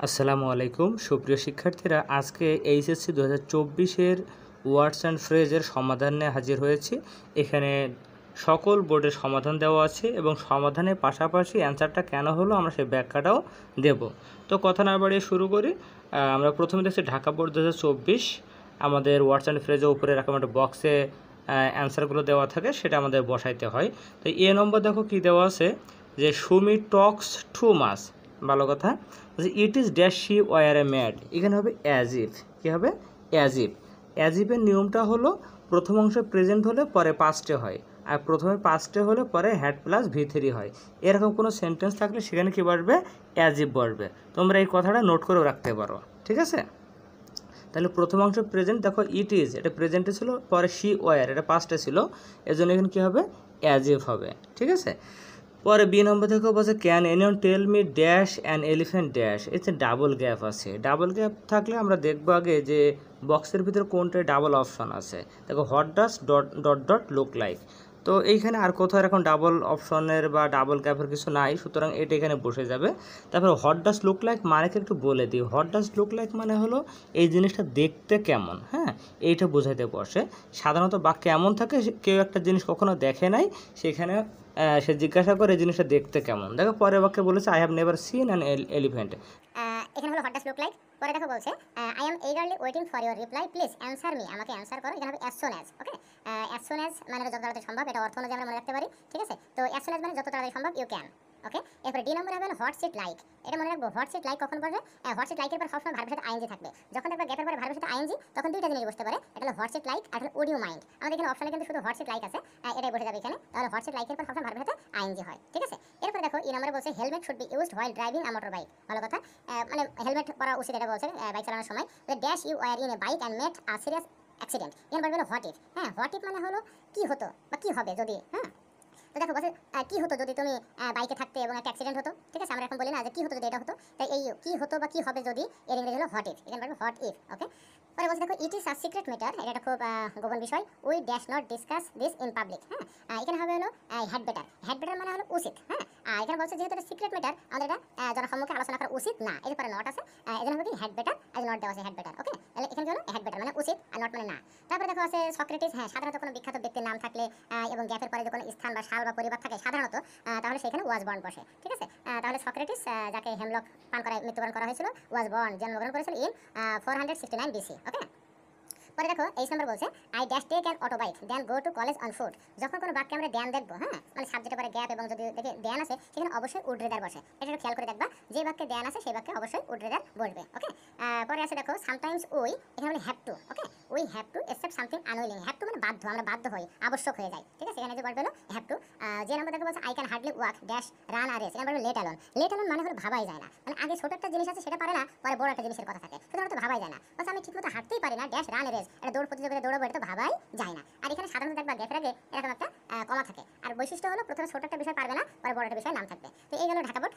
আসসালামু আলাইকুম সুপ্রিয় শিক্ষার্থীরা, আজকে এইচএসসি 2024-এর ওয়ার্ডস অ্যান্ড ফ্রেজের সমাধান নিয়ে হাজির হয়েছি। এখানে সকল বোর্ডের সমাধান দেওয়া আছে এবং সমাধানের পাশাপাশি অ্যান্সারটা কেন হলো আমরা সেই ব্যাখ্যাটাও দেব। তো কথা না বাড়িয়ে শুরু করি। আমরা প্রথমে দেখছি ঢাকা বোর্ড 2024 আমাদের ওয়ার্ডস অ্যান্ড ফ্রেজের উপরে এরকম একটা বক্সে অ্যান্সারগুলো দেওয়া থাকে, সেটা আমাদের বসাইতে হয়। তো এ নম্বর দেখো কি দেওয়া আছে যে সুমি টক্স টু মাস, ভালো কথা। It is dash she were a mad, এখানে হবে অ্যাজ ইফ। কী হবে? As if. অ্যাজ ইফের নিয়মটা হলো প্রথম অংশ প্রেজেন্ট হলে পরে পাস্টে হয়, আর প্রথমে পাস্টে হলে পরে হ্যাড প্লাস ভি3 হয়। এরকম কোনো সেন্টেন্স থাকলে সেখানে কী বসবে? অ্যাজ ইফ বসবে। তোমরা এই কথাটা নোট করেও রাখতে পারো, ঠিক আছে? তাহলে প্রথম অংশ প্রেজেন্ট, দেখো ইট ইজ এটা প্রেজেন্টে ছিল, পরে শি ওয়ার এটা পাস্টে ছিল, এজন্য এখানে কী হবে? অ্যাজ ইফ হবে, ঠিক আছে? পরে বি নম্বর থেকে বলছে can anyone tell me dash an elephant dash. এতে ডাবল গ্যাপ আছে। ডাবল গ্যাপ থাকলে আমরা দেখবো আগে যে বক্সের ভিতরে কোনটায় ডাবল অপশন আছে। দেখো what does dot dot dot look like. তো এইখানে আর কোথাও এখন ডাবল অপশনের বা ডাবল গ্যাপের কিছু নাই, সুতরাং এটা এখানে বসে যাবে। তারপরে হোয়াট ডাজ লুক লাইক মানেকে একটু বলে দিই। হোয়াট ডাজ লুক লাইক মানে হলো এই জিনিসটা দেখতে কেমন, হ্যাঁ, এইটা বোঝাইতে বসে। সাধারণত বাক্যে এমন থাকে কেউ একটা জিনিস কখনো দেখে নাই, সেখানে সে জিজ্ঞাসা করে এই জিনিসটা দেখতে কেমন। দেখো পরের বাক্যে বলেছে I have never seen an elephant. এখানে হলো হোয়াট ডাজ লুক লাইক। পরে দেখো বলছে I am eagerly waiting for your reply, please answer me, আমাকে অ্যান্সার করো। এখানে হবে as soon as. Okay, as soon as মানে যত তাড়াতাড়ি সম্ভব, এটা অর্থ অনুযায়ী আমরা মনে রাখতে পারি, ঠিক আছে? তো অ্যাজ সুন অ্যাজ মানে যত তাড়াতাড়ি সম্ভব, ইউ ক্যান। ওকে, এরপরে ডি নম্বরে হবে হোয়াটস ইট লাইক। এটা মনে রাখবো, হোয়াটস ইট লাইক কখন পড়বে? হোয়াটস ইট লাইকের পর সবসময় ভার্বের সাথে আইএনজি থাকবে। যখন দেখবে গ্যাপের পরে ভার্বের সাথে আইএনজি, তখন দুইটা জিনিস বসতে পারে। এটা হলো হোয়াটস ইট লাইক আর হলো উড ইউ মাইন্ড। আমাদের এখানে অপশনে কিন্তু শুধু হোয়াটস ইট লাইক আছে, এটাই বসে যাবে এখানে। তাহলে হোয়াটস ইট লাইকের পর সবসময় ভার্বের সাথে আইএনজি হয়, ঠিক আছে? এরপরে দেখো ই নম্বরে বলছে helmet should be used while driving a motor bike. ভালো কথা, মানে হেলমেট পরা উচিত, এটা বলছে বাইক চালানোর সময়। Dash you were in a bike and met a serious accident. এখানে বলবে হোয়াট ইফ। হ্যাঁ, হোয়াট ইফ মানে হলো কি হতো বা কি হবে যদি, হ্যাঁ। তো দেখো বলছে কি হতো যদি তুমি বাইকে থাকতে এবং একটা অ্যাক্সিডেন্ট হতো, ঠিক আছে? আমরা এখন বলি না যে কি হতো যদি এটা হতো, তাই এই কি হতো বা কি হবে যদি এর ইংরেজি হলো হোয়াট ইফ। এখানে বলবে হোয়াট ইফ। ওকে, পরে বলছে দেখো ইট ইজ আ সিক্রেট ম্যাটার, এটা একটা খুব গোপন বিষয়। We dash not discuss this in public. হ্যাঁ, এখানে হবে হলো হ্যাড বেটার। হ্যাড বেটার মানে হলো উচিত। হ্যাঁ, এখানে বলছে যেহেতু এটা সিক্রেট ম্যাটার, আমাদের এটা জনসম্মুখে আলোচনা করা উচিত না। এর পরে নট আছে, এজন্য হবে কি হ্যাড বেটার, আজ নট দেওয়া আছে হ্যাড বেটার। ওকে, তাহলে এখানে কি হলো হ্যাড বেটার মানে উচিত আর নট মানে না। তারপরে দেখো আছে সক্রেটিস। হ্যাঁ, সাধারণত কোনো বিখ্যাত ব্যক্তির নাম থাকলে এবং গ্যাপের পরে যে কোনো স্থান বা সাল বা পরিবার থাকে সাধারণত, তাহলে সেখানে ওয়াজ বর্ন বসে, ঠিক আছে? তাহলে সক্রেটিস, যাকে হেমলক পান করায় মৃত্যুবরণ করা হয়েছিল, ওয়াজ বর্ন জন্মগ্রহণ করেছিল ইন 469 BC। ওকে, পরে দেখো এই নম্বর বলছে I dash take an auto bike then go to college on foot. যখন কোনো বাক্যে আমরা ড্যান দেখবো, হ্যাঁ, মানে সাবজেক্টের পরে গ্যাপ এবং যদি দেখে ড্যান আছে, সেখানে অবশ্যই উড রেদার বসে। এটা একটু খেয়াল করে দেখবা, যে বাক্যে ড্যান আছে সেই বাক্যে অবশ্যই উড রেদার বসবে। ওকে, পরে আছে দেখো সামটাইমস উই, এখানে বলে have to. Okay, we have to accept something unwilling. Have to মানে বাধ্য, আমরা বাধ্য হই, আবশ্যক হয়ে যায়, ঠিক আছে? এখানে যে বলবে হলো হ্যাভ টু। যে নম্বর দেখো বলছে I can hardly walk dash run or race. এখানে বলবে লেট অ্যালোন। লেট অ্যালোন মানে হলো ভাবাই যায় না, মানে আগে ছোট একটা জিনিস আছে সেটা পারে না, পরে বড় একটা জিনিসের কথা থাকে, শুধুমাত্র ভাবাই যায় না। বলছে আমি ঠিকমতো হাঁটতেই পারি না ড্যাশ রান রেস, এটা দৌড় প্রতিযোগিতা দৌড়াবো, এটা তো ভাবাই যায় না। আর এখানে সাধারণত দেখবা গ্যাপের আগে এরকম একটা কমা থাকে। আর বৈশিষ্ট্য হলো প্রথমে ছোট একটা বিষয় পারবে না, পরে বড় একটা বিষয় নাম থাকবে। তো এই গেল ঢাকা বোর্ড।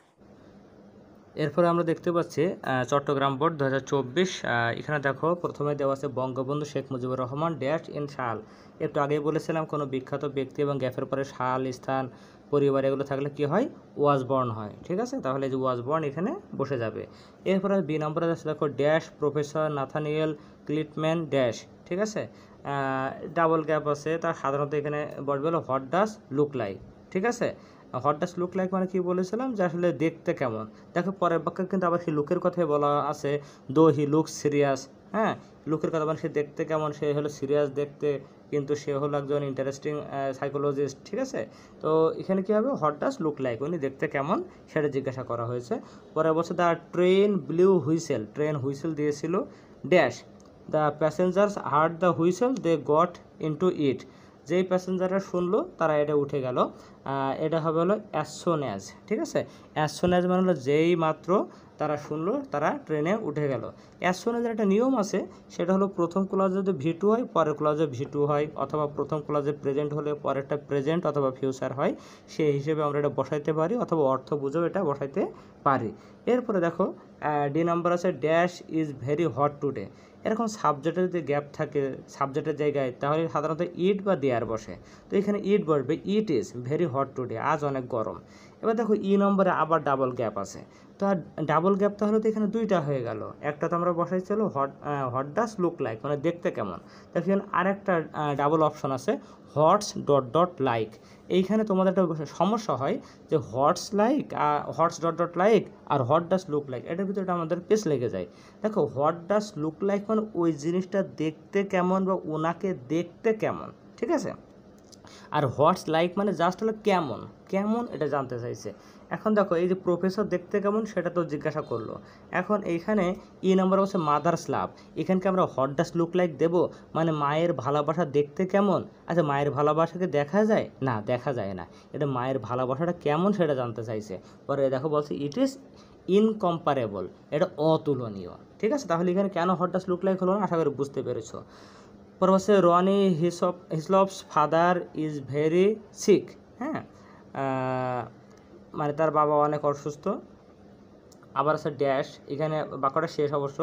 এরপরে আমরা দেখতে পাচ্ছি চট্টগ্রাম বোর্ড 2024। এখানে দেখো প্রথমে দেওয়া আছে বঙ্গবন্ধু শেখ মুজিবুর রহমান ড্যাশ ইন সাল। একটু আগেই বলেছিলাম কোনো বিখ্যাত ব্যক্তি এবং গ্যাপের পরে সাল, স্থান, পরিবার এগুলো থাকলে কি হয়? ওয়াজ বর্ন হয়, ঠিক আছে? তাহলে যে ওয়াজ বর্ন এখানে বসে যাবে। এরপরে বি নম্বরে আছে দেখো ড্যাশ প্রফেসর নাথানিয়েল ক্লিটম্যান ড্যাশ, ঠিক আছে? ডাবল গ্যাপ আছে, তার সাধারণত এখানে বলবে হলো হোয়াট ডাজ লুক লাইক, ঠিক আছে? হোয়াট ডাজ লুক লাইক মানে কি বলেছিলাম যে আসলে দেখতে কেমন। দেখো পরের বাক্যে কিন্তু আবার সেই লুকের কথাই বলা আছে, দো হি লুক সিরিয়াস। হ্যাঁ, লুকের কথা মানে সে দেখতে কেমন, সে হলো সিরিয়াস দেখতে, কিন্তু সে হলো একজন ইন্টারেস্টিং সাইকোলজিস্ট, ঠিক আছে? তো এখানে কী হবে? হোয়াট ডাজ লুক লাইক, উনি দেখতে কেমন সেটা জিজ্ঞাসা করা হয়েছে। পরে বলছে the train blew whistle, train whistle দিয়েছিল dash, the passengers heard the whistle they got into it. যেই প্যাসেঞ্জাররা শুনলো তারা এটা উঠে গেল। এটা হবে হলো অ্যাজ সুন অ্যাজ, ঠিক আছে? অ্যাজ সুন অ্যাজ মানে হলো যেই মাত্র তারা শুনলো তারা ট্রেনে উঠে গেল। অ্যাজ সুন অ্যাজের একটা নিয়ম আছে, সেটা হলো প্রথম ক্লজে যদি ভি2 হয় পরের ক্লজে ভি2 হয়, অথবা প্রথম ক্লজে প্রেজেন্ট হলে পরেরটা প্রেজেন্ট অথবা ফিউচার হয়, সেই হিসেবে আমরা এটা বসাইতে পারি, অথবা অর্থ বুঝেও এটা বসাইতে পারি। এরপরে দেখো ডি নাম্বার আছে dash is very hot today. এরকম সাবজেক্টের যদি গ্যাপ থাকে সাবজেক্টের জায়গায়, তাহলে সাধারণত ইট বা দেয়ার বসে। তো এখানে ইট বসবে, it is very hot today, আজ অনেক গরম। এবার দেখো ই নম্বরে আবার ডাবল গ্যাপ আছে, তো আর ডাবল গ্যাপ তাহলে তো এখানে দুইটা হয়ে গেল। একটা তো আমরা বসাইছিল হোয়াট ডাস লুক লাইক, মানে দেখতে কেমন। দেখো এখানে আরেকটা ডাবল অপশন আছে হটস ডট ডট লাইক। এইখানে তোমাদের একটা সমস্যা হয় যে হটস ডট ডট লাইক আর হোয়াট ডাস লুক লাইক, এটার ভিতরে আমাদের পেস লেগে যায়। দেখো হোয়াট ডাস লুক লাইক মানে ওই জিনিসটা দেখতে কেমন বা ওনাকে দেখতে কেমন, ঠিক আছে। আর হোয়াটস লাইক মানে জাস্ট হলো কেমন কেমন এটা জানতে চাইছে। এখন দেখো এই যে প্রফেসর দেখতে কেমন সেটা তো জিজ্ঞাসা করলো। এখন এইখানে ই নাম্বার হচ্ছে মাদার্স লাভ, এখানকে আমরা হোয়াট ডাস লুক লাইক দেবো, মানে মায়ের ভালোবাসা দেখতে কেমন। আচ্ছা মায়ের ভালোবাসাকে দেখা যায় না, দেখা যায় না, এটা মায়ের ভালোবাসাটা কেমন সেটা জানতে চাইছে। পরে দেখো বলছে ইট ইজ ইনকম্পারেবল, এটা অতুলনীয়, ঠিক আছে। তাহলে এখানে কেন হোয়াট ডাস লুক লাইক হলো না, আশা করি বুঝতে পেরেছো। পর হচ্ছে Ronny Hislop's father is very sick, হ্যাঁ, মানে তার বাবা অনেক অসুস্থ। আবার আছে ড্যাশ, এখানে বাক্যটা শেষ অবশ্য,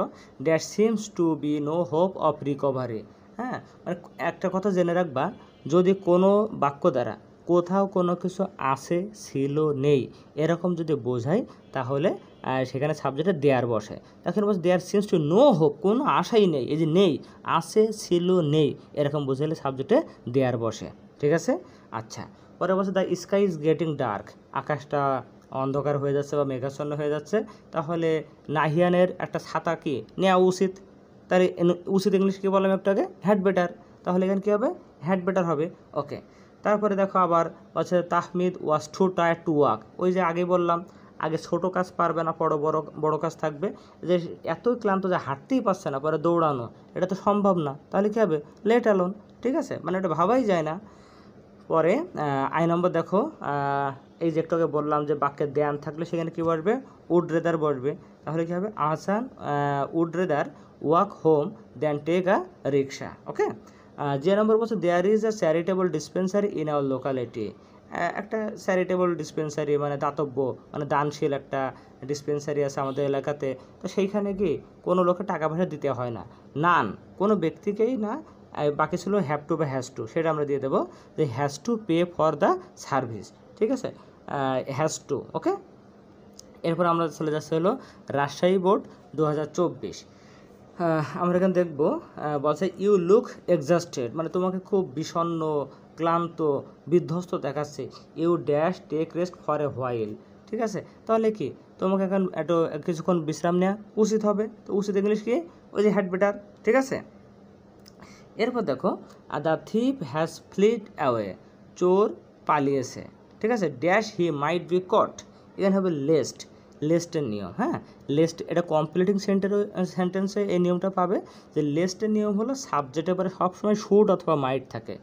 dash seems to be no hope of recovery. হ্যাঁ, মানে একটা কথা জেনে রাখবা, যদি কোনো বাক্য দ্বারা কোথাও কোনো কিছু আছে ছিল নেই এরকম যদি বোঝায় তাহলে সেখানে সাবজেক্টে দেয়ার বসে। এখন বলছে দেয়ার সিমস টু নো হোপ, কোনো আশাই নেই, এই যে নেই আছে ছিল নেই এরকম বোঝালে সাবজেক্টে দেয়ার বসে, ঠিক আছে। আচ্ছা পরে বলছে the sky is getting dark, আকাশটা অন্ধকার হয়ে যাচ্ছে বা মেঘাচ্ছন্ন হয়ে যাচ্ছে, তাহলে নাহিয়ানের একটা ছাতা কি নেওয়া উচিত। তার উচিত ইংলিশ কী বললাম একটু আগে, হ্যাড বেটার, তাহলে এখানে কী হবে, হ্যাড বেটার হবে। ওকে, তারপরে দেখো আবার বলছে তাহমিদ ওয়াজ টু টায়ার্ড টু ওয়াক, ওই যে আগে বললাম আগে ছোটো কাজ পারবে না, বড় বড় কাজ থাকবে, যে এতই ক্লান্ত যে হাঁটতেই পারছে না, পরে দৌড়ানো এটা তো সম্ভব না, তাহলে কী হবে, লেট অ্যালোন, ঠিক আছে, মানে এটা ভাবাই যায় না। পরে আই নম্বর দেখো, এই যে একটু আগে বললাম যে বাক্যে দেয়ান থাকলে সেখানে কী বসবে, উড রেদার বসবে, তাহলে কী হবে, Ahsan would rather walk home than take a rickshaw. Okay, যে নম্বর বলছে there is a charitable dispensary in our locality, একটা চ্যারিটেবল ডিসপেন্সারি মানে দাতব্য মানে দানশীল একটা ডিসপেন্সারি আছে আমাদের এলাকাতে, তো সেইখানে কি কোনো লোকে টাকা পয়সা দিতে হয় না, নান কোনো ব্যক্তিকেই না, বাকি ছিল হ্যাভ টু বা হ্যাজ টু, সেটা আমরা দিয়ে দেবো যে has to pay for the service, ঠিক আছে, হ্যাজ টু। ওকে, এরপর আমরা চলে যাচ্ছে হলো রাজশাহী বোর্ড 2024। আমরা এখানে দেখবো বলছে ইউ লুক এক্সস্টেড, মানে তোমাকে খুব বিষণ্ণ ক্লান্ত বিধ্বস্ত দেখাচ্ছে। You dash take rest for a while, ঠিক আছে, তাহলে কি তোমাকে এখন একটু কিছুক্ষণ বিশ্রাম নেওয়া উচিত হবে, তো উচিত ইংলিশ কি, ওই যে হ্যাড বেটার, ঠিক আছে। এরপর দেখো the thief has fled away, চোর পালিয়েছে, ঠিক আছে, ড্যাশ হি মাইট বি কট, এখানে হবে লেস্ট, লেস্টের নিয়ম, হ্যাঁ লেস্ট, এটা কমপ্লিটিং সেন্টেন্সে এই নিয়মটা পাবে যে লেস্টের নিয়ম হলো সাবজেক্টের পরে সবসময় শুড অথবা মাইট থাকে,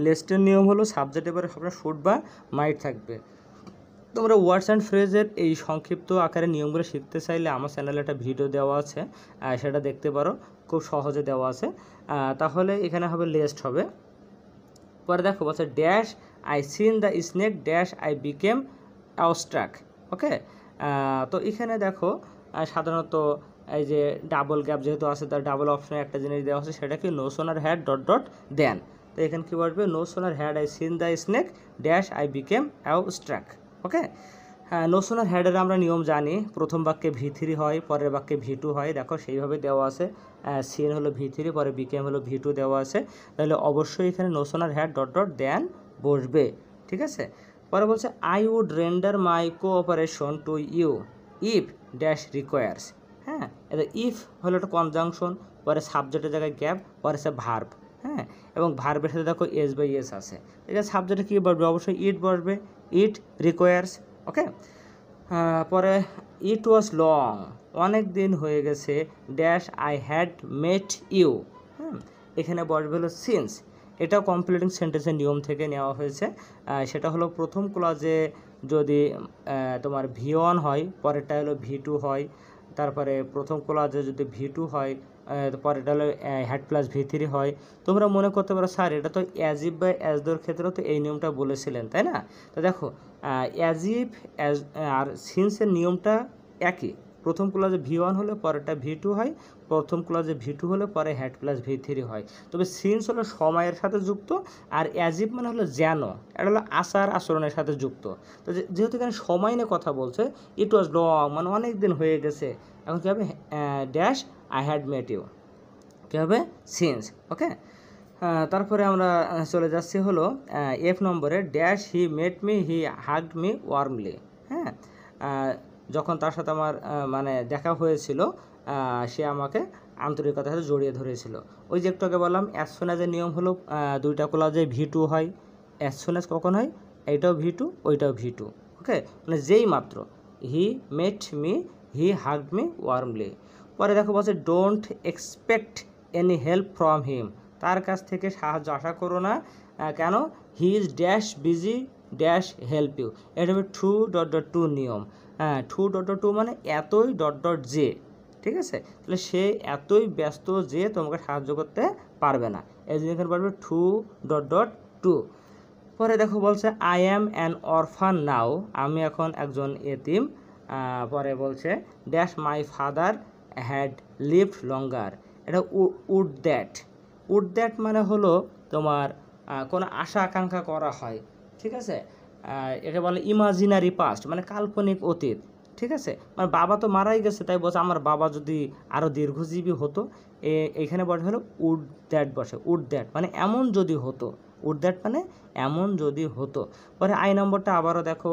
লেস্টের নিয়ম হলো সাবজেক্টের পরে সবসময় শুড বা মাইট থাকবে। তোমরা ওয়ার্ডস অ্যান্ড ফ্রেজের এই সংক্ষিপ্ত আকারে নিয়মগুলো শিখতে চাইলে আমার চ্যানেলে একটা ভিডিও দেওয়া আছে, সেটা দেখতে পারো, খুব সহজে দেওয়া আছে। তাহলে এখানে হবে লেস্ট হবে। পরে দেখো বলছে dash I seen the snake dash I became awestruck. Okay, তো এখানে দেখো সাধারণত এই যে ডাবল গ্যাপ যেহেতু আছে তার ডাবল অপশনে একটা জিনিস দেওয়া আছে, সেটা কি no sooner had dot dot দেন, তো এখানে কী বলবে no sooner had I seen the snake dash I became awestruck. Okay, হ্যাঁ নো সোনার হ্যাডের আমরা নিয়ম জানি, প্রথম বাক্যে V3 হয়, পরের বাক্যে V2 হয়, দেখো সেইভাবে দেওয়া আছে, সিন হলো V3 পরে বিকেম হলো V2 দেওয়া আছে, তাহলে অবশ্যই এখানে no sooner had dot dot দেন বসবে, ঠিক আছে। পরে বলছে I would render my cooperation to you if dash requires, হ্যাঁ এটা ইফ হলো একটা কনজাংশন, পরে সাবজেক্টের জায়গায় গ্যাপ, পরে সে ভার্ব, হ্যাঁ এবং ভার্বের সাথে দেখো এস বাই এস আছে, এখানে সাবজেক্টে কী বসবে, অবশ্যই ইট বসবে, ইট রিকোয়ার্স। ওকে, পরে ইট ওয়াজ লং, অনেক দিন হয়ে গেছে, dash I had met you, এখানে বসবে হলো সিন্স, এটাও কমপ্লিটিং সেন্টেন্সের নিয়ম থেকে নেওয়া হয়েছে, সেটা হলো প্রথম ক্লজে যদি তোমার V1 হয় পরেরটা হলো V2 হয়, তারপরে প্রথম ক্লজে যদি V2 হয় পরেরটা হলো হ্যাড প্লাস V3 হয়। তোমরা মনে করতে পারো স্যার এটা তো অ্যাজ ইফ বা অ্যাজ দোর ক্ষেত্রেও তো এই নিয়মটা বলেছিলেন, তাই না, তো দেখো অ্যাজ ইফ অ্যাজ আর সিন্সের নিয়মটা একই, প্রথম ক্লজে V1 হলে পরেরটা V2 হয়, প্রথম ক্লজে V2 হলে পরে হ্যাড প্লাস V3 হয়। তবে সিন্স হলো সময়ের সাথে যুক্ত, আর অ্যাজিভ মানে হলো যেন, এটা হলো আচার আচরণের সাথে যুক্ত। তো যেহেতু এখানে সময় নিয়ে কথা বলছে, ইট ওয়াজ লং মানে অনেক দিন হয়ে গেছে, এখন কী হবে dash I had met you, কী হবে সিন্স। ওকে, তারপরে আমরা চলে যাচ্ছি হলো F নম্বরে, dash he met me he hugged me warmly. হ্যাঁ, যখন তার সাথে আমার মানে দেখা হয়েছিল, সে আমাকে আন্তরিকতার সাথে জড়িয়ে ধরেছিল। ওই যে একটু আগে বললাম অ্যাজ সুন অ্যাজের নিয়ম হলো দুইটা ক্লজে V2 হয়, অ্যাজ সুন অ্যাজ কখন হয়, এইটাও V2 ওইটাও V2। ওকে, মানে যেই মাত্র, he met me he hugged me warmly. পরে দেখো বলছে don't expect any help from him, তার কাছ থেকে সাহায্য আশা করো না, কেন, he is dash busy dash help you. এটা হবে টু নিয়ম। হ্যাঁ, টু মানে এতই যে, ঠিক আছে, তাহলে সে এতই ব্যস্ত যে তোমাকে সাহায্য করতে পারবে না, এই জন্য এখানে পারবে টু। পরে দেখো বলছে আই অ্যাম অ্যান অরফান নাও, আমি এখন একজন এতিম। পরে বলছে dash my father had lived longer, এটা উড দ্যাট মানে হলো তোমার কোনো আশা আকাঙ্ক্ষা করা হয়, ঠিক আছে, এটা বলে ইমাজিনারি পাস্ট মানে কাল্পনিক অতীত, ঠিক আছে, মানে বাবা তো মারাই গেছে, তাই বলছে আমার বাবা যদি আরও দীর্ঘজীবী হতো, এইখানে বলে হলো উড দ্যাট বসে, উড দ্যাট মানে এমন যদি হতো, উড দ্যাট মানে এমন যদি হতো। পরে আই নম্বরটা আবারও দেখো,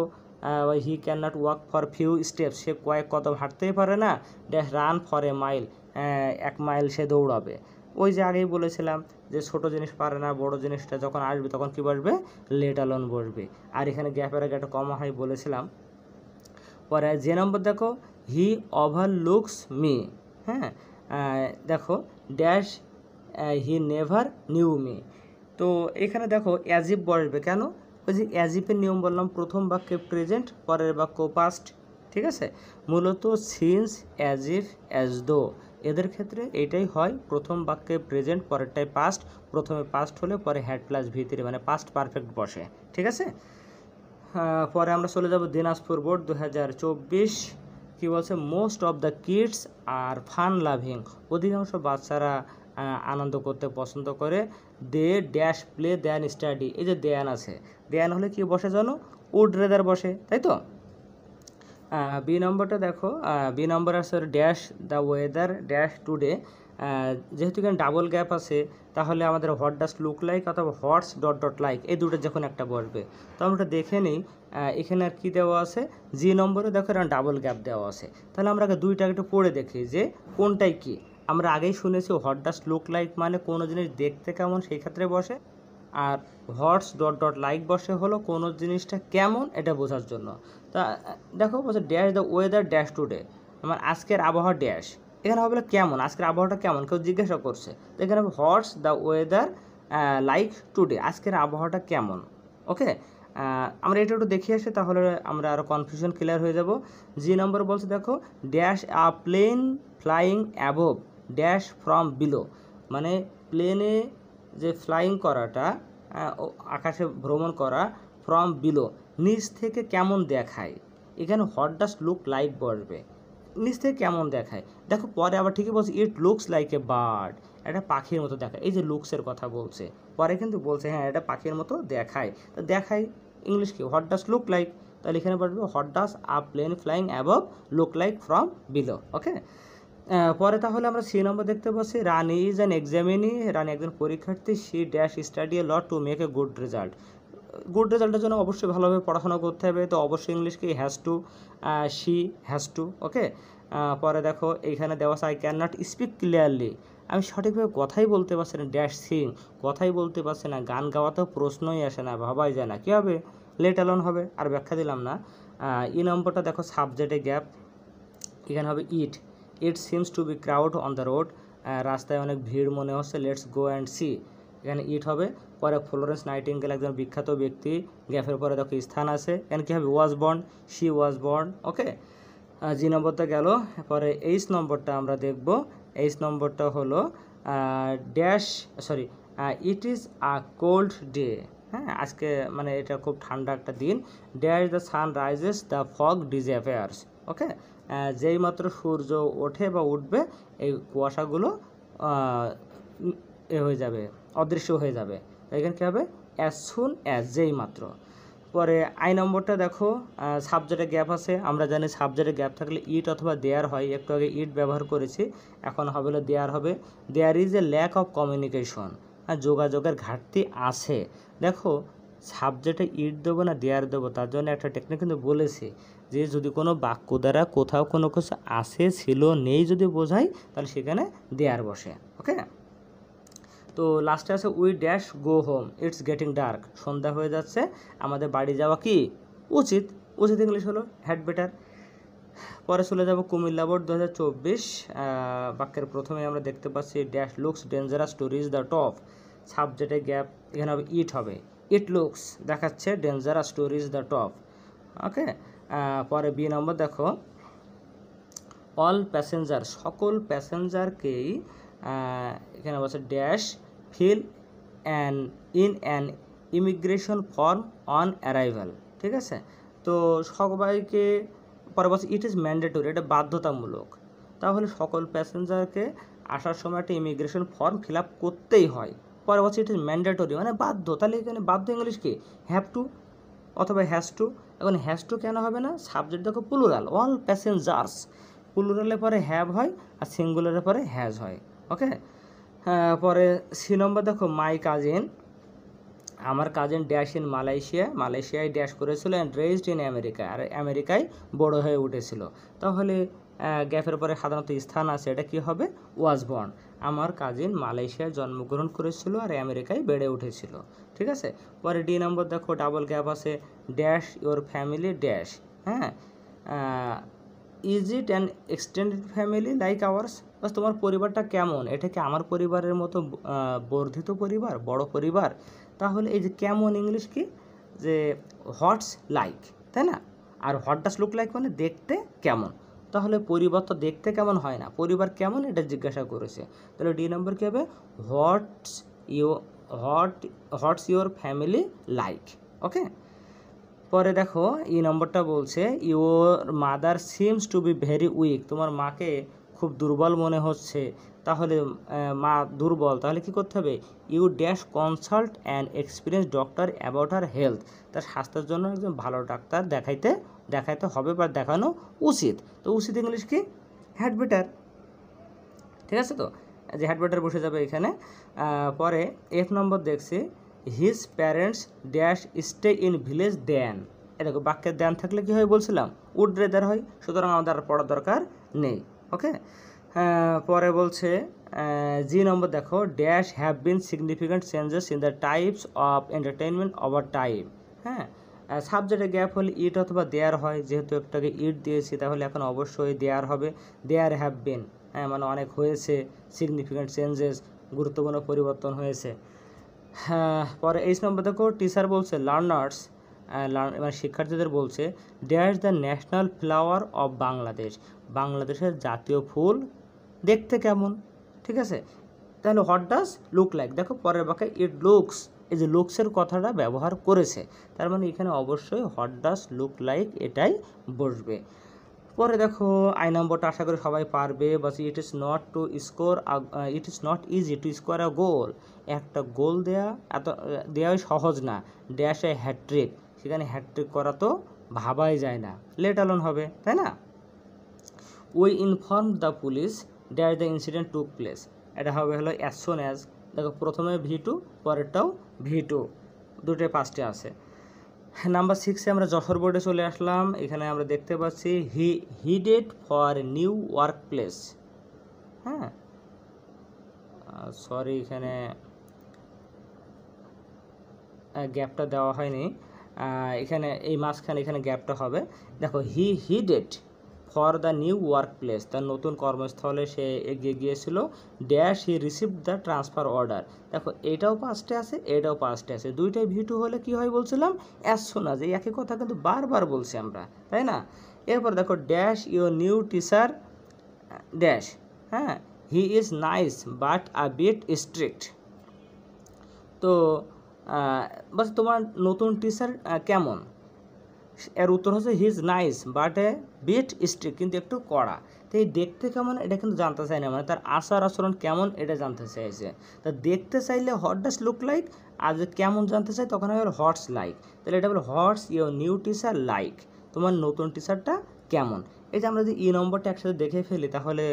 he can not walk for few steps, সে কয়েক কদম হাঁটতেই পারে না, dash run for a mile, 1 mile সে দৌড়াবে। ওই যে আগেই বলেছিলাম যে ছোটো জিনিস পারে না, বড় জিনিসটা যখন আসবে তখন কী বসবে, লেট অ্যালোন বসবে, আর এখানে গ্যাপের আগে একটা কমা হয় বলেছিলাম। পরে যে নম্বর দেখো, হি ওভারলুকস মি, হ্যাঁ, দেখো dash he never new me. তো এখানে দেখো অ্যাজিভ বসবে, কেন, ওই যে অ্যাজিভের নিয়ম বললাম, প্রথম বাক্যে প্রেজেন্ট, পরের বাক্য পাস্ট, ঠিক আছে, মূলত সিন্স অ্যাজিভ অ্যাজ দো, এদের ক্ষেত্রে এইটাই হয়, প্রথম বাক্যে প্রেজেন্ট, পরেরটাই পাস্ট, প্রথমে পাস্ট হলে পরে হ্যাড প্লাস V3 মানে পাস্ট পারফেক্ট বসে, ঠিক আছে। পরে আমরা চলে যাব দিনাজপুর বোর্ড 2024, কী বলছে, most of the kids are fun loving, অধিকাংশ বাচ্চারা আনন্দ করতে পছন্দ করে, they dash play than study, এই যে দেয়ান আছে, দেয়ান হলে কি বসে জানো, উড রেদার বসে, তাই তো। বি নম্বরটা দেখো, বি নম্বর আছে dash the weather dash today, যেহেতু এখানে ডাবল গ্যাপ আছে তাহলে আমাদের হোয়াট ডাস লুক লাইক অথবা হোয়াটস ডট লাইক এই দুটো যখন একটা বসবে, তো আমরা দেখে নিই এখানে আর কী দেওয়া আছে, জি নম্বরে দেখো এখানে ডাবল গ্যাপ দেওয়া আছে, তাহলে আমরা আগে দুইটা একটু পড়ে দেখি যে কোনটাই কী। আমরা আগেই শুনেছি হোয়াট ডাস লুক লাইক মানে কোনো জিনিস দেখতে কেমন সেই ক্ষেত্রে বসে, আর হোয়াটস ডট লাইক বসে হলো কোনো জিনিসটা কেমন এটা বোঝার জন্য। তা দেখো বলছে dash the weather dash today, আমার আজকের আবহাওয়া ড্যাশ, এখানে হবে কেমন, আজকের আবহাওয়াটা কেমন কেউ জিজ্ঞাসা করছে, তো এখানে হবে what's the weather like today, আজকের আবহাওয়াটা কেমন। ওকে, আমরা এটা একটু দেখিয়ে আসি তাহলে আমরা আরও কনফিউশন ক্লিয়ার হয়ে যাব। জি নম্বর বলছে দেখো dash a plane flying above dash from below, মানে প্লেনে যে ফ্লাইং করাটা, আকাশে ভ্রমণ করা, ফ্রম বিলো নিচ থেকে কেমন দেখায়, এখানে হোয়াট ডাস লুক লাইক বসবে, নিচ থেকে কেমন দেখায়, দেখো পরে আবার ঠিকই বলছে it looks like a bird, এটা পাখির মতো দেখায়, এই যে লুকসের কথা বলছে, পরে কিন্তু বলছে হ্যাঁ এটা পাখির মতো দেখায়, তো দেখায় ইংলিশ কি, হোয়াট ডাস লুক লাইক, তাহলে এখানে বলবে what does a plane flying above look like from below. Okay, পরে তাহলে আমরা সি নম্বর দেখতে পাচ্ছি Rani is an examinee, Rani একজন পরীক্ষার্থী, she dash study a lot to make a good result, good রেজাল্টের জন্য অবশ্যই ভালোভাবে পড়াশোনা করতে হবে, তো অবশ্যই ইংলিশকে has to, she has to. Okay, পরে দেখো এইখানে দেওয়া আছে I can not speak clearly, আমি সঠিকভাবে কথাই বলতে পারছি না, ড্যাশ সিং কথাই বলতে পারছি না, গান গাওয়াতেও প্রশ্নই আসে না, ভাবাই যায় না, কী হবে, লেট অ্যালোন হবে, আর ব্যাখ্যা দিলাম না। ই নম্বরটা দেখো সাবজেক্টে গ্যাপ, এখানে হবে it seems to be crowd on the road, রাস্তায় অনেক ভিড় মনে হচ্ছে, লেটস গো অ্যান্ড সি, এখানে ইট হবে। পরে ফ্লোরেন্স নাইটিঙ্গেল একজন বিখ্যাত ব্যক্তি, গ্যাপের পরে দেখো স্থান আছে, এখানে কী হবে was born, she was born. Okay, G নম্বরটা গেল, পরে এইচ নম্বরটা আমরা দেখব, এইচ নম্বরটা হলো dash sorry it is a cold day, হ্যাঁ আজকে মানে এটা খুব ঠান্ডা একটা দিন, dash the sun rises the fog disappears. Okay, যেই মাত্র সূর্য ওঠে বা উঠবে এই কুয়াশাগুলো হয়ে যাবে, অদৃশ্য হয়ে যাবে। এখানে কী হবে, অ্যাজ সুন অ্যাজ, যেই মাত্র। পরে আই নম্বরটা দেখো, সাবজেক্টে গ্যাপ আছে। আমরা জানি সাবজেক্টে গ্যাপ থাকলে ইট অথবা দেয়ার হয়। একটু আগে ইট ব্যবহার করেছি, এখন হবে হলো দেয়ার হবে। There is a lack of communication, যোগাযোগের ঘাটতি আছে। দেখো সাবজেক্টে ইট দেবো না দেয়ার দেবো, তার জন্য একটা টেকনিক কিন্তু বলেছি যে যদি কোনো বাক্য দ্বারা কোথাও কোনো কিছু আছে ছিল নেই যদি বোঝাই তাহলে সেখানে দেয়ার বসে। ওকে, তো লাস্টে আছে we dash go home, it's getting dark, সন্ধ্যা হয়ে যাচ্ছে, আমাদের বাড়ি যাওয়া কি উচিত। উচিত ইংলিশ হলো হ্যাড বেটার। পরে চলে যাব কুমিল্লা বোর্ড 2024। বাক্যের প্রথমে আমরা দেখতে পাচ্ছি dash looks dangerous to reach the top, সাবজেক্টে গ্যাপ, এখানে হবে ইট হবে, ইট লুকস দেখাচ্ছে dangerous to reach the top. Okay, পরে বি নম্বর দেখো অল প্যাসেঞ্জার, সকল প্যাসেঞ্জারকেই এখানে বলছে dash fill in an immigration form on arrival. ঠিক আছে, তো সবাইকে, পরে বলছে ইট ইজ ম্যান্ডেটরি, এটা বাধ্যতামূলক। তাহলে সকল প্যাসেঞ্জারকে আসার সময় একটা ইমিগ্রেশন ফর্ম ফিল আপ করতেই হয়। পরে বলছে ইট ইজ ম্যান্ডেটরি মানে বাধ্য, তাহলে এখানে বাধ্য ইংলিশ কি হ্যাভ টু অথবা হ্যাজ টু। এখন হ্যাজ টু কেন হবে না, সাবজেক্ট দেখো প্লুরাল, অল প্যাসেঞ্জার্স, প্লুরালের পরে হ্যাভ হয় আর সিঙ্গুলারের পরে হ্যাজ হয়। ওকে, পরে সি নম্বর দেখো মাই কাজিন, আমার কাজিন ড্যাশ ইন মালয়েশিয়া, মালয়েশিয়ায় ড্যাশ করেছিল অ্যান্ড রেজড ইন আমেরিকা, আর আমেরিকায় বড় হয়ে উঠেছিল। তাহলে গ্যাপের পরে সাধারণত স্থান আছে, এটা কি হবে ওয়াজ বর্ন, আমার কাজিন মালয়েশিয়ায় জন্মগ্রহণ করেছিল আর আমেরিকায় বেড়ে উঠেছিল। ঠিক আছে, পরে ডি নম্বর দেখো ডাবল গ্যাপ আছে ড্যাশ ইওর ফ্যামিলি ড্যাশ, হ্যাঁ is it an extended family like ours, বাস তোমার পরিবারটা কেমন, এটা কি আমার পরিবারের মতো বর্ধিত পরিবার, বড় পরিবার। তাহলে এই যে কেমন ইংলিশ কি, যে হোয়াটস লাইক, তাই না, আর হোয়াট ডাস লুক লাইক মানে দেখতে কেমন। তাহলে পরিবার তো দেখতে কেমন হয় না, পরিবার কেমন এটা জিজ্ঞাসা করেছে। তাহলে ডি নম্বর কী হবে হোয়াটস ইউর ফ্যামিলি লাইক। ওকে, পরে দেখো এই নম্বরটা বলছে your mother seems to be very weak, তোমার মাকে খুব দুর্বল মনে হচ্ছে। তাহলে মা দুর্বল, তাহলে কি করতে হবে, you dash consult an experience doctor about her health, তার স্বাস্থ্যের জন্য একজন ভালো ডাক্তার দেখাইতে হবে বা দেখানো উচিত। তো উচিত ইংলিশ কি হ্যাড বেটার। ঠিক আছে, তো যে হ্যাড বেটার বসে যাবে এখানে। পরে এফ নম্বর দেখছি his parents dash stay in village then, দেখো বাক্যের দেন থাকলে কী হয় বলছিলাম উড রেদার হয়, সুতরাং আমাদের আর পড়ার দরকার নেই। ওকে, পরে বলছে জি নম্বর দেখো dash have been significant changes in the types of entertainment over time. হ্যাঁ, সাবজেক্টে গ্যাপ হলে ইট অথবা দেয়ার হয়, যেহেতু একটাকে ইট দিয়েছি তাহলে এখন অবশ্যই দেয়ার হবে, দেয়ার হ্যাভ বিন, হ্যাঁ মানে অনেক হয়েছে, সিগনিফিক্যান্ট চেঞ্জেস গুরুত্বপূর্ণ পরিবর্তন হয়েছে। হ্যাঁ, পরে এইচ নম্বর দেখো টিচার বলছে লার্নার্স, মানে শিক্ষার্থীদের বলছে dash the national flower of Bangladesh, বাংলাদেশের জাতীয় ফুল দেখতে কেমন। ঠিক আছে, তাহলে হোয়াট ডাজ লুক লাইক, দেখো পরের বাক্যে ইট লুকস, এই যে লুকসের কথাটা ব্যবহার করেছে, তার মানে এখানে অবশ্যই হোয়াট ডাজ লুক লাইক এটাই বসবে। পরে দেখো আই নম্বরটা আশা করি সবাই পারবে, বাস it is not easy to score a goal, একটা গোল দেওয়াই সহজ না, ড্যাশ এ হ্যাট্রিক, সেখানে হ্যাট্রিক করা তো ভাবাই যায় না, লেট অ্যালোন হবে, তাই না। We inform the police dash the incident took place, এটা হবে হলো অ্যাজ সুন অ্যাজ, দেখো প্রথমে V2 পরেরটাও V2, দুটোই পাঁচটে আছে। নাম্বার 6-এ আমরা যশোর বোর্ডে চলে আসলাম, এখানে আমরা দেখতে পাচ্ছি হিডেড ফর নিউ ওয়ার্ক প্লেস। হ্যাঁ সরি, এখানে গ্যাপটা দেওয়া হয়নি, এখানে এই মাঝখানে এখানে গ্যাপটা হবে। দেখো headed for the new work place, তার নতুন কর্মস্থলে সে এগিয়ে গিয়েছিল, dash he received the transfer order, দেখো এটাও পাঁচটে আছে এটাও পাঁচটে আছে, দুইটাই V2 হলে কি হয় বলছিলাম অ্যাজ সুন অ্যাজ, এই একই কথা কিন্তু বারবার বলছি আমরা, তাই না। এরপর দেখো dash your new teacher dash, হ্যাঁ he is nice but a bit strict, তো বাস তোমার নতুন টিচার কেমন, এর উত্তর হচ্ছে he is nice but a bit strict, কিন্তু একটু কড়া। তো এই দেখতে কেমন এটা কিন্তু জানতে চাই না, মানে তার আচার আচরণ কেমন এটা জানতে চাইছে। তা দেখতে চাইলে হোয়াট ডাজ লুক লাইক, আর যদি কেমন জানতে চাই তখন হবে হোয়াটস লাইক। তাহলে এটা বলে what's your new teacher like, তোমার নতুন টিচারটা কেমন। এই যে আমরা যদি ই নম্বরটা একসাথে দেখে ফেলি তাহলে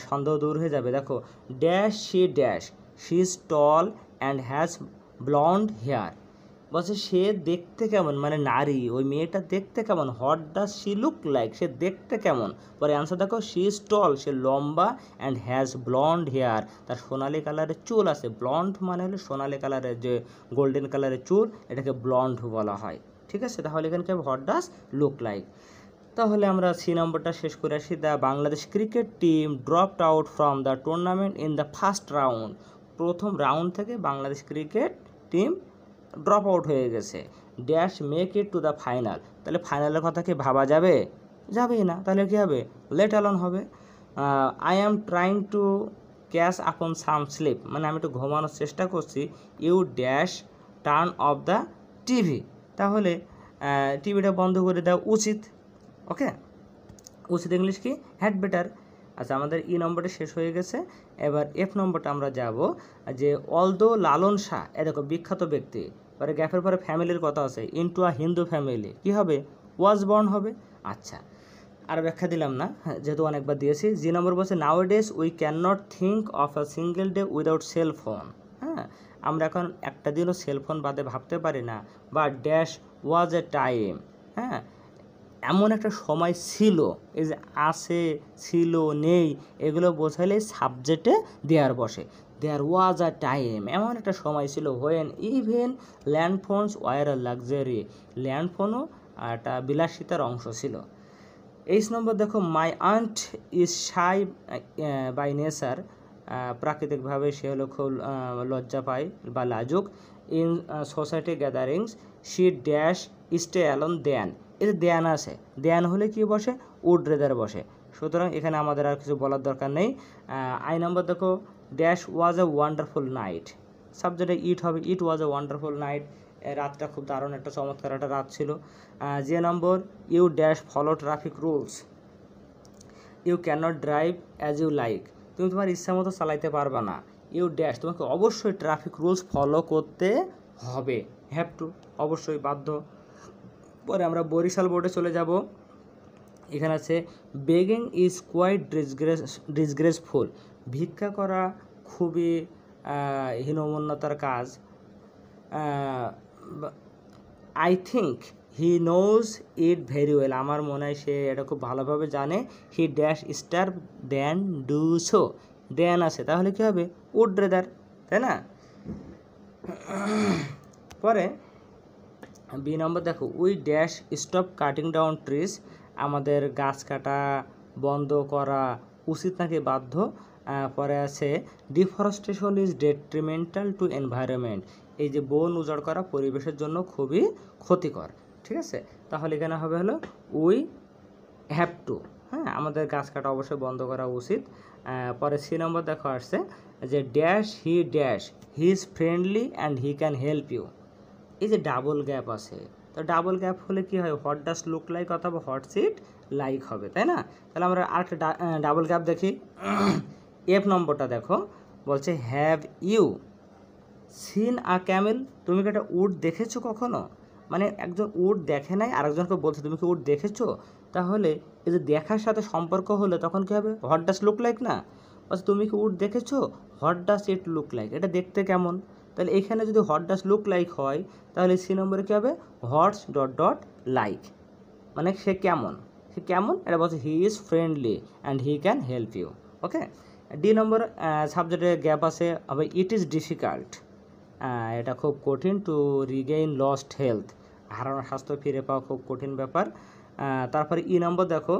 সন্দেহ দূর হয়ে যাবে। দেখো dash she is tall and has blond hair, বলছে সে দেখতে কেমন, মানে নারী, ওই মেয়েটা দেখতে কেমন। What does she look like, সে দেখতে কেমন। পরে অ্যান্সার দেখো শি ইজ টল, সে লম্বা, অ্যান্ড হ্যাজ ব্লন্ড হেয়ার, তার সোনালি কালারের চুল আছে। ব্লন্ড মানে হলো সোনালি কালারের, যে গোল্ডেন কালারের চুল, এটাকে ব্লন্ড বলা হয়। ঠিক আছে, তাহলে এখানে কি হবে হোয়াট ডাজ লুক লাইক। তাহলে আমরা সি নম্বরটা শেষ করে আসি। The Bangladesh cricket team dropped out from the tournament in the first round, প্রথম রাউন্ড থেকে Bangladesh cricket team drop out হয়ে গেছে। Dash make it to the final, তাহলে ফাইনালের কথা কি ভাবা যাবে? যাবেই না। তাহলে কী হবে? লেট অ্যালন হবে। I am trying to catch upon some sleep, মানে আমি একটু ঘুমানোর চেষ্টা করছি। You dash turn off the TV, তাহলে টিভিটা বন্ধ করে দেওয়া উচিত। ওকে, উচিত ইংলিশ কি? Had better. আচ্ছা, আমাদের ই নম্বরটা শেষ হয়ে গেছে। এবার এফ নম্বরটা আমরা যাব, যে অলদো লালন শাহ, এ দেখো বিখ্যাত ব্যক্তি, পরে গ্যাপের পরে ফ্যামিলির কথা আছে, ইনটু আ হিন্দু ফ্যামিলি, কী হবে? ওয়াজ বর্ন হবে। আচ্ছা, আর ব্যাখ্যা দিলাম না, যেহেতু অনেকবার দিয়েছি। জি নম্বর বলছে nowadays we can not think of a single day without cell phone. হ্যাঁ, আমরা এখন একটা দিনও সেলফোন বাদে ভাবতে পারি না। বা ড্যাশ ওয়াজ এ টাইম, হ্যাঁ এমন একটা সময় ছিল। এই যে আছে, ছিল, নেই, এগুলো বোঝাইলে সাবজেক্টে দেয়ার বসে। দেয়ার ওয়াজ আ টাইম, এমন একটা সময় ছিল when even landphones were a luxury, ল্যান্ডফোনও একটা বিলাসিতার অংশ ছিল। 8 নম্বর দেখো my aunt is shy by nature, প্রাকৃতিকভাবে সে হলো খুব লজ্জা পায় বা লাজুক। In society gatherings she dash stay alone then, এতে দেয়ান আছে, দেয়ান হলে কি বসে? উড রেদার বসে। সুতরাং এখানে আমাদের আর কিছু বলার দরকার নেই। আই নম্বর দেখো dash was a wonderful night, সাবজেক্টে ইট হবে, ইট ওয়াজ এ ওয়ান্ডারফুল নাইট, রাতটা খুব দারুণ একটা চমৎকার একটা রাত ছিল। যে number you dash follow traffic rules, you can't drive as you like, তুমি তোমার ইচ্ছা মতো চালাইতে পারবে না। ইউ ড্যাশ, তোমাকে অবশ্যই ট্রাফিক রুলস ফলো করতে হবে, হ্যাভ টু, অবশ্যই বাধ্য। পরে আমরা বরিশাল বোর্ডে চলে যাব। এখানে আছে বেগিং ইজ কোয়াইট ডিসগ্রেসফুল, ভিক্ষা করা খুবই হীনমন্যতার কাজ। I think he knows it very well, আমার মনে হয় সে এটা খুব ভালোভাবে জানে। He dash star then do so, then আছে, তাহলে কী হবে? উড রেদার, তাই না? পরে বি নম্বর দেখো we dash stop cutting down trees, আমাদের গাছ কাটা বন্ধ করা উচিত নাকি বাধ্য। পরে আছে deforestation is detrimental two environment, এই যে বন উজাড় করা পরিবেশের জন্য খুবই ক্ষতিকর। ঠিক আছে, তাহলে এখানে হবে হলো উই হ্যাভ টু, হ্যাঁ আমাদের গাছ কাটা অবশ্যই বন্ধ করা উচিত। পরে সি নম্বর দেখো আসছে যে dash he is friendly and he can help you, এই যে ডাবল গ্যাপ আছে, তো ডাবল গ্যাপ হলে কি হয়? হোয়াট ডাজ লুক লাইক অথবা হোয়াটস ইট লাইক হবে, তাই না? তাহলে আমরা আরেকটা ডাবল গ্যাপ দেখি। এফ নম্বরটা দেখো, বলছে have you seen a camel, তুমি কি একটা উট দেখেছো কখনো? মানে একজন উট দেখে নাই, আরেকজনকে বলছে তুমি কি উট দেখেছো, তাহলে এই যে দেখার সাথে সম্পর্ক হলে তখন কী হবে? হোয়াট ডাজ লুক লাইক না, বলছে তুমি কি উট দেখেছো, what does it look like, এটা দেখতে কেমন। তাহলে এখানে যদি হোয়াট ডাজ লুক লাইক হয় তাহলে সি নম্বরে কী হবে? হোয়াটস ডট ডট লাইক, মানে সে কেমন, এটা বলছে he is friendly and he can help you. Okay, D number সাবজেক্টে গ্যাপ আছে হবে ইট ইজ ডিফিকাল্ট, এটা খুব কঠিন টু রিগেইন লস্ট হেলথ, হারানো স্বাস্থ্য ফিরে পাওয়া খুব কঠিন ব্যাপার। তারপরে ই নম্বর দেখো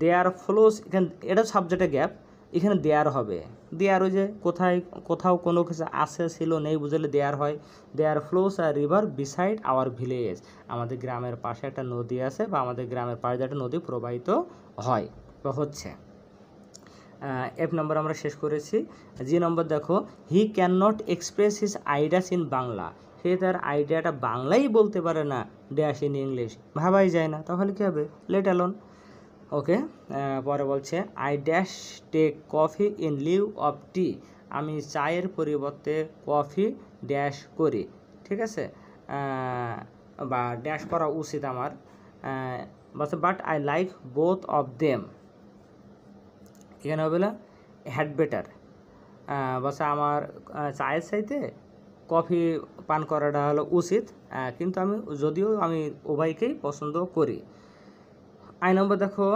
দেয়ার ফ্লোস, এখানে এটা সাবজেক্টে গ্যাপ, এখানে দেয়ার হবে, দেয়ার ওই যে কোথাও কোনো কিছু আছে ছিল নেই বুঝলে দেয়ার হয়। There flows a river beside our village, আমাদের গ্রামের পাশে একটা নদী আছে বা আমাদের গ্রামের পাশে একটা নদী প্রবাহিত হয় বা হচ্ছে। এফ নম্বর আমরা শেষ করেছি। জি নম্বর দেখো he can not express his ideas in Bangla, সে তার আইডিয়াটা বাংলাই বলতে পারে না, ড্যাশ ইন ইংলিশ, ভাবাই যায় না, তাহলে কী হবে, লেট অ্যালোন। ওকে, পরে বলছে I dash take coffee in lieu of tea, আমি চায়ের পরিবর্তে কফি ড্যাশ করি, ঠিক আছে, বা ড্যাশ করা উচিত আমার, বলছে but I like both of them, এখানে হবে না হ্যাড বেটার, বলছে আমার চায়ের চাইতে কফি পান করাটা হলো উচিত, কিন্তু যদিও আমি উভয়কেই পছন্দ করি। আই নম্বর দেখো,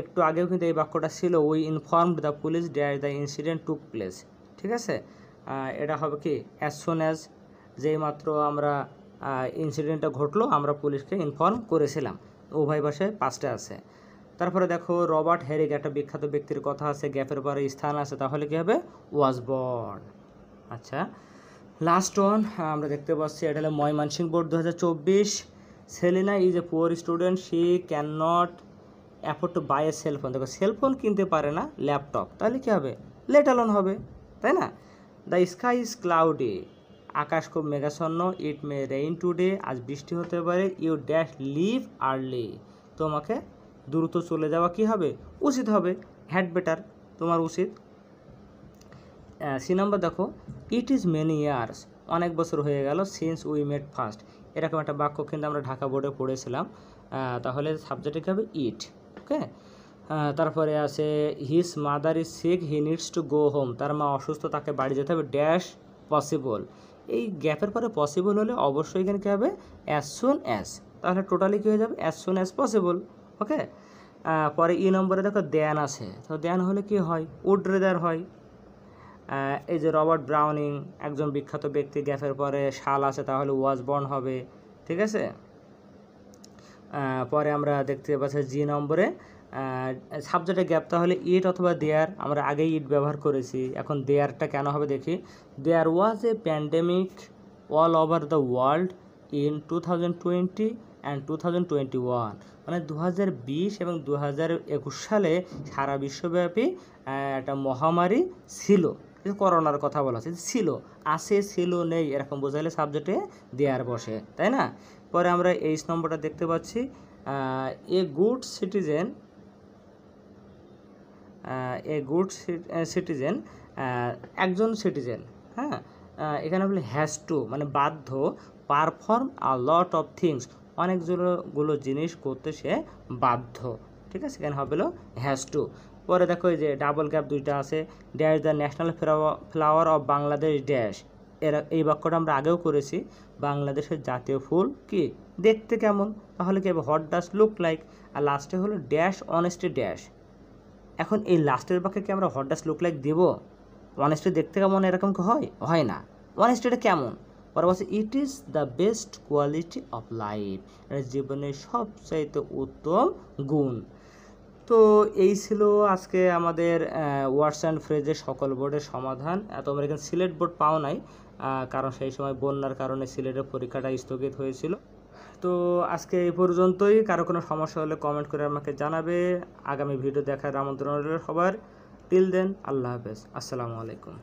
একটু আগেও কিন্তু এই বাক্যটা ছিল, we informed the police dash the incident took place, ঠিক আছে, এটা হবে কি অ্যাজ সুন অ্যাজ, যেই মাত্র আমরা ইনসিডেন্টটা ঘটলো আমরা পুলিশকে ইনফর্ম করেছিলাম, উভয় ভাষায় পাস্টে আছে। তারপরে দেখো রবার্ট হেরিক, একটা বিখ্যাত ব্যক্তির কথা আছে, গ্যাপের পরে স্থান আছে, তাহলে কী হবে ওয়াজ বর্ন। আচ্ছা, লাস্ট ওয়ান আমরা দেখতে পাচ্ছি, এটা হলো Mymensingh board 2024। Selina is a poor student, she can not afford to buy a cellphone, দেখো সেলফোন কিনতে পারে না, ল্যাপটপ, তাহলে কী হবে, লেট অ্যালোন হবে, তাই না। দ্য স্কাই ইজ ক্লাউডি, আকাশ খুব মেঘাচ্ছন্ন, ইট মে রেইন টুডে, আজ বৃষ্টি হতে পারে, ইউ ড্যাশ লিভ আর্লি, তোমাকে দ্রুত চলে যাওয়া কী হবে, উচিত হবে, হ্যাড বেটার, তোমার উচিত। সি নম্বর দেখো, ইট ইজ মেনি ইয়ার্স, অনেক বছর হয়ে গেল, সিন্স উই মেট ফার্স্ট, এরকম একটা বাক্য কিন্তু আমরা ঢাকা বোর্ডে পড়েছিলাম, তাহলে সাবজেক্টে কী হবে ইট। ওকে, তারপরে আছে his mother is sick, he needs to go home, তার মা অসুস্থ, তাকে বাড়ি যেতে হবে, ড্যাশ পসিবল, এই গ্যাপের পরে পসিবল হলে অবশ্যই এখানে কী হবে অ্যাজ সুন অ্যাজ, তাহলে টোটালি কী হয়ে যাবে অ্যাজ সুন অ্যাজ পসিবল। ওকে, পরে ই নম্বরে দেখো দেন আছে, তো দেন হলে কি হয়, উড রেদার হয়। এই যে রবার্ট ব্রাউনিং একজন বিখ্যাত ব্যক্তি, গ্যাপের পরে শাল আছে, তাহলে ওয়াজ বর্ন হবে, ঠিক আছে। পরে আমরা দেখতে পাচ্ছি জি নম্বরে সাবজেক্টে গ্যাপ, তাহলে ইট অথবা দেয়ার, আমরা আগেই ইট ব্যবহার করেছি, এখন দেয়ারটা কেন হবে দেখি। There was a pandemic all over the world in 2020 and 2021, মানে 2020 এবং 2021 সালে সারা বিশ্বব্যাপী একটা মহামারী ছিল, করোনার কথা বলা হচ্ছে, ছিল, আছে, ছিল, নেই, এরকম বোঝাইলে সাবজেক্টে দেয়ার বসে, তাই না। পরে আমরা 8 নম্বরটা দেখতে পাচ্ছি, এ গুড সিটিজেন, একজন সিটিজেন, হ্যাঁ, এখানে বলে হ্যাজ টু, মানে বাধ্য, perform a lot of things, অনেকগুলো জিনিস করতে সে বাধ্য, ঠিক আছে, এখানে হবে হ্যাজ টু। পরে দেখো এই যে ডাবল গ্যাপ দুইটা আছে, dash the national flower of Bangladesh dash, এই বাক্যটা আমরা আগেও করেছি, বাংলাদেশের জাতীয় ফুল কি দেখতে কেমন, তাহলে কি হবে হোয়াট ডাজ লুক লাইক, আর লাস্টে হলো ড্যাশ অনেস্টি ড্যাশ। এখন এই লাস্টের বাক্যে কি আমরা হোয়াট ডাজ লুক লাইক দেব, অনেস্টি দেখতে কেমন এরকম কি হয় না, অনেস্টিটা কেমন, পরে বলছে it is the best quality of life, এটা জীবনের সবচাইতে উত্তম গুণ। তো এই ছিল আজকে আমাদের ওয়ার্ডস অ্যান্ড ফ্রেজের সকল বোর্ডের সমাধান। তোমরা এখানে সিলেট বোর্ড পাও নাই, কারণ সেই সময় বন্যার কারণে সিলেটের পরীক্ষাটা স্থগিত হয়েছিল। তো আজকে এই পর্যন্তই, কারো কোনো সমস্যা হলে কমেন্ট করে আমাকে জানাবে, আগামী ভিডিও দেখার আমন্ত্রণ রইল সবার। টিল দেন, আল্লাহ হাফেজ, আসসালামু আলাইকুম।